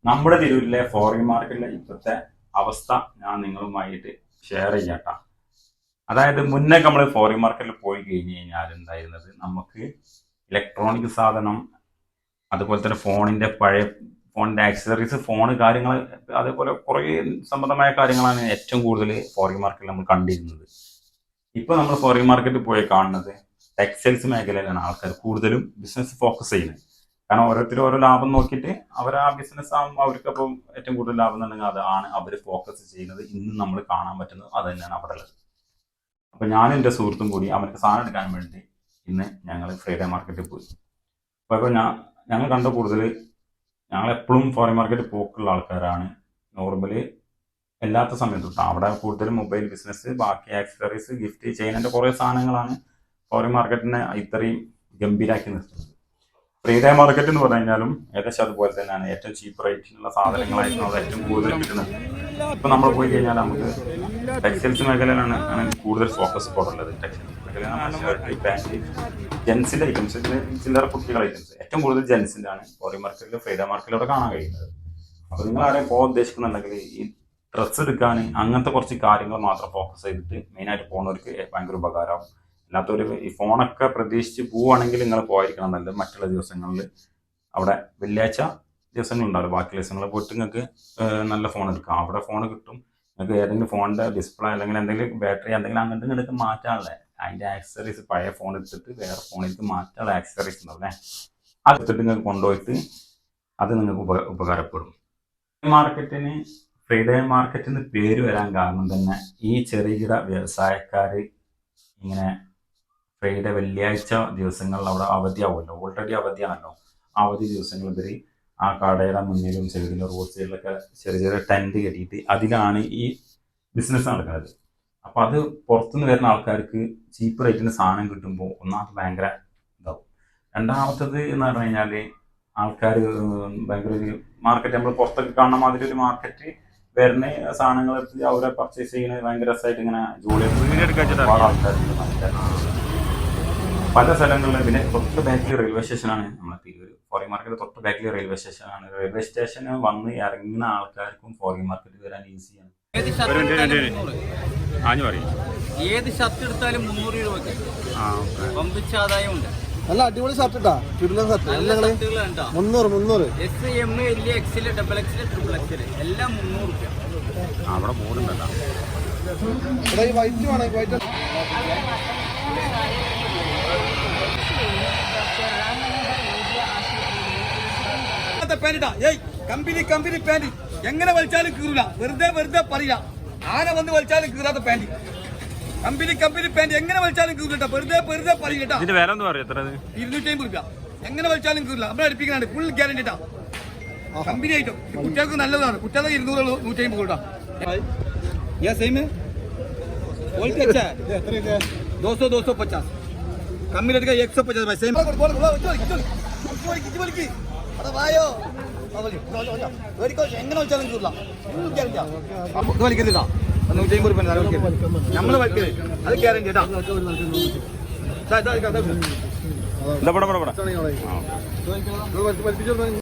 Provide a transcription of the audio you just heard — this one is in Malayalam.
നമ്മുടെ തിരൂരിലെ ഫോറിൻ മാർക്കറ്റിലെ ഇപ്പോഴത്തെ അവസ്ഥ ഞാൻ നിങ്ങളുമായിട്ട് ഷെയർ ചെയ്യാട്ടാ. അതായത് മുന്നേ നമ്മൾ ഫോറിൻ മാർക്കറ്റിൽ പോയി കഴിഞ്ഞ് കഴിഞ്ഞാൽ എന്തായിരുന്നത്, നമുക്ക് ഇലക്ട്രോണിക് സാധനം, അതുപോലെ തന്നെ ഫോണിന്റെ ആക്സസറീസ്, കാര്യങ്ങൾ, അതേപോലെ കുറേ സംബന്ധമായ കാര്യങ്ങളാണ് ഏറ്റവും കൂടുതൽ ഫോറിൻ മാർക്കറ്റിൽ നമ്മൾ കണ്ടിരുന്നത്. ഇപ്പൊ നമ്മൾ ഫോറിൻ മാർക്കറ്റിൽ പോയി കാണുന്നത് ടെക്സ്റ്റൈൽസ് മേഖലയിലാണ് ആൾക്കാർ കൂടുതലും ബിസിനസ് ഫോക്കസ് ചെയ്യുന്നത്. കാരണം ഓരോരുത്തരും ഓരോ ലാഭം നോക്കിയിട്ട് അവർ ആ ബിസിനസ് ആകുമ്പോൾ അവർക്ക് അപ്പം ഏറ്റവും കൂടുതൽ ലാഭം എന്നുണ്ടെങ്കിൽ അതാണ് അവർ ഫോക്കസ് ചെയ്യുന്നത്. ഇന്ന് നമ്മൾ കാണാൻ പറ്റുന്നത് അത് തന്നെയാണ് അവിടെ ഉള്ളത്. അപ്പം ഞാനും എൻ്റെ സുഹൃത്തും കൂടി അവർക്ക് സാധനം എടുക്കാൻ വേണ്ടി ഇന്ന് ഞങ്ങൾ ഫ്രൈഡേ മാർക്കറ്റിൽ പോയി. അപ്പോൾ ഞങ്ങൾ കണ്ട കൂടുതൽ, ഞങ്ങൾ എപ്പോഴും ഫോറിൻ മാർക്കറ്റിൽ പോക്കുള്ള ആൾക്കാരാണ്. നോർമലി എല്ലാത്ത സമയത്തും അവിടെ കൂടുതലും മൊബൈൽ ബിസിനസ്, ബാക്കി ആക്സസറീസ്, ഗിഫ്റ്റ്, ചെയിനിൻ്റെ കുറേ സാധനങ്ങളാണ് ഫോറിൻ മാർക്കറ്റിനെ ഇത്രയും ഗംഭീരാക്കി നിർത്തുന്നത്. ഫ്രൈഡേ മാർക്കറ്റ് എന്ന് പറഞ്ഞു കഴിഞ്ഞാലും ഏകദേശം അതുപോലെ തന്നെയാണ്. ഏറ്റവും ചീപ്പ് റേറ്റിനുള്ള സാധനങ്ങളായിരുന്നു അവിടെ ഏറ്റവും കൂടുതൽ കിട്ടുന്നത്. ഇപ്പം നമ്മൾ പോയി കഴിഞ്ഞാൽ നമുക്ക് ടെക്സ്റ്റൈൽസ് മേഖലയിലാണ് കൂടുതൽ ഫോക്കസ് ഉള്ളത്. ടെക്സ്റ്റൈൽസ് മേഖലയിലാണ് ഷർട്ട്, പാൻറ്റ്, ജെൻസിൻ്റെ ഐറ്റംസ്, ചില്ലറ കുട്ടികളുടെ ഐറ്റംസ് ഏറ്റവും കൂടുതൽ ജെൻസിൻ്റെ ആണ് ഫോറിൻ മാർക്കറ്റിൽ, ഫ്രൈഡേ മാർക്കറ്റിലൂടെ കാണാൻ കഴിയുന്നത്. അപ്പോൾ നിങ്ങൾ ആരെയും പോകാൻ ഉദ്ദേശിക്കുന്നുണ്ടെങ്കിൽ ഈ ഡ്രസ്സ് എടുക്കാൻ അങ്ങനത്തെ കുറച്ച് കാര്യങ്ങൾ മാത്രം ഫോക്കസ് ചെയ്തിട്ട് മെയിനായിട്ട് പോകുന്നവർക്ക് ഭയങ്കര ഉപകാരമാകും. അല്ലാത്തൊരു ഈ ഫോണൊക്കെ പ്രതീക്ഷിച്ച് പോവുകയാണെങ്കിൽ നിങ്ങൾ പോയിരിക്കണം നല്ലത്. മറ്റുള്ള ദിവസങ്ങളിൽ അവിടെ വെള്ളിയാഴ്ച ദിവസങ്ങളുണ്ടാവില്ല, ബാക്കി ദിവസങ്ങളിൽ പോയിട്ട് നിങ്ങൾക്ക് നല്ല ഫോൺ എടുക്കാം. അവിടെ ഫോൺ കിട്ടും. നിങ്ങൾക്ക് ഏതെങ്കിലും ഫോണിൻ്റെ ഡിസ്പ്ലേ അല്ലെങ്കിൽ എന്തെങ്കിലും ബാറ്ററി എന്തെങ്കിലും അങ്ങോട്ടും ഇങ്ങോട്ട് മാറ്റാനുള്ള അതിൻ്റെ ആക്സസറീസ്, പഴയ ഫോൺ എടുത്തിട്ട് വേറെ ഫോണിലേക്ക് മാറ്റാനുള്ള ആക്സസറീസ് ഉണ്ടാവില്ലേ, അത് എടുത്തിട്ട് നിങ്ങൾക്ക് കൊണ്ടുപോയിട്ട് അത് നിങ്ങൾക്ക് ഉപകാരപ്പെടും. ഫ്രൈഡേ മാർക്കറ്റിന് പേര് വരാൻ കാരണം തന്നെ ഈ ചെറുകിട വ്യവസായക്കാർ ഇങ്ങനെ ഫ്രൈഡേ വെള്ളിയാഴ്ച ദിവസങ്ങളിൽ അവിടെ അവധിയാവുമല്ലോ, ഓൾറെഡി അവധിയാണല്ലോ. അവധി ദിവസങ്ങൾ ഇവർ ആ കടയുടെ മുന്നിലും സൈഡിലും റോഡ് സൈഡിലൊക്കെ ചെറിയ ചെറിയ ടെൻറ്റ് കെട്ടിയിട്ട് അതിലാണ് ഈ ബിസിനസ് നടക്കുന്നത്. അപ്പോൾ അത് പുറത്തുനിന്ന് വരുന്ന ആൾക്കാർക്ക് ചീപ്പ് റേറ്റിന് സാധനം കിട്ടുമ്പോൾ ഒന്നാമത് ഭയങ്കര ഇതാവും. രണ്ടാമത്തത് എന്ന് പറഞ്ഞു കഴിഞ്ഞാൽ ആൾക്കാർ ഭയങ്കര ഒരു മാർക്കറ്റ്, നമ്മൾ പുറത്തൊക്കെ കാണുന്ന മാതിരി ഒരു മാർക്കറ്റ് വരുന്ന സാധനങ്ങൾ എടുത്ത് അവരെ പർച്ചേസ് ചെയ്യുന്നത് ഭയങ്കര രസമായിട്ട് ഇങ്ങനെ ജോലി ആൾക്കാർ പല സ്ഥലങ്ങളിലും. പിന്നെ തൊട്ട് ബാക്കിൽ റെയിൽവേ സ്റ്റേഷനാണ് നമ്മളെ തിരൂർ. ഫോറിൻ മാർക്കറ്റ് തൊട്ട് ബാക്കിൽ റെയിൽവേ സ്റ്റേഷനാണ്. റെയിൽവേ സ്റ്റേഷന് വന്ന് ഇറങ്ങുന്ന ആൾക്കാർക്കും ഫോറിൻ മാർക്കറ്റ് വരാൻ ഈസിയാണ്. ഏത് ഷർട്ട് എടുത്താലും 300 രൂപ പമ്പിച്ച ആദായം ഉണ്ട്. നല്ല അടിപൊളി ഷർട്ട് ഇട്ടാ, ചുരുളൻ shirt 300 S, M, L, XL, double XL, triple XL എല്ലാം 300 രൂപ. അവിടെ ബോർഡുണ്ടല്ലോ. വൈറ്റ് വേണം, വൈറ്റ് കമ്പനി പാന്റ് എങ്ങനെ വലിച്ചാലും കീറില്ല, വെറുതെ പറയാ. ആന വന്ന് വലിച്ചാലും കീറാത്ത പാന്റ്, കമ്പനി പാന്റ് എങ്ങനെ വലിച്ചാലും കീറില്ല, വെറുതെ പറയില്ല. 250 രൂപ എങ്ങനെ വലിച്ചാലും കീറില്ല. നമ്മൾ അടുപ്പിക്കാനാണ്, ഫുൾ ഗ്യാരണ്ടി ഇട്ടാ. കമ്പനി ആയിട്ടും കുട്ടികൾക്ക് നല്ലതാണ്. കുട്ടികൾക്ക് 200 150 കൂട്ടാ. 250 കമ്പനി എടുക്കുക 150 എങ്ങനെ വലിച്ചാലും കീറില്ല. വലിക്കുന്നില്ല 150 രൂപ നമ്മള് വലിക്കരുത്, അത് ഗ്യാരണ്ടി കേട്ടാ.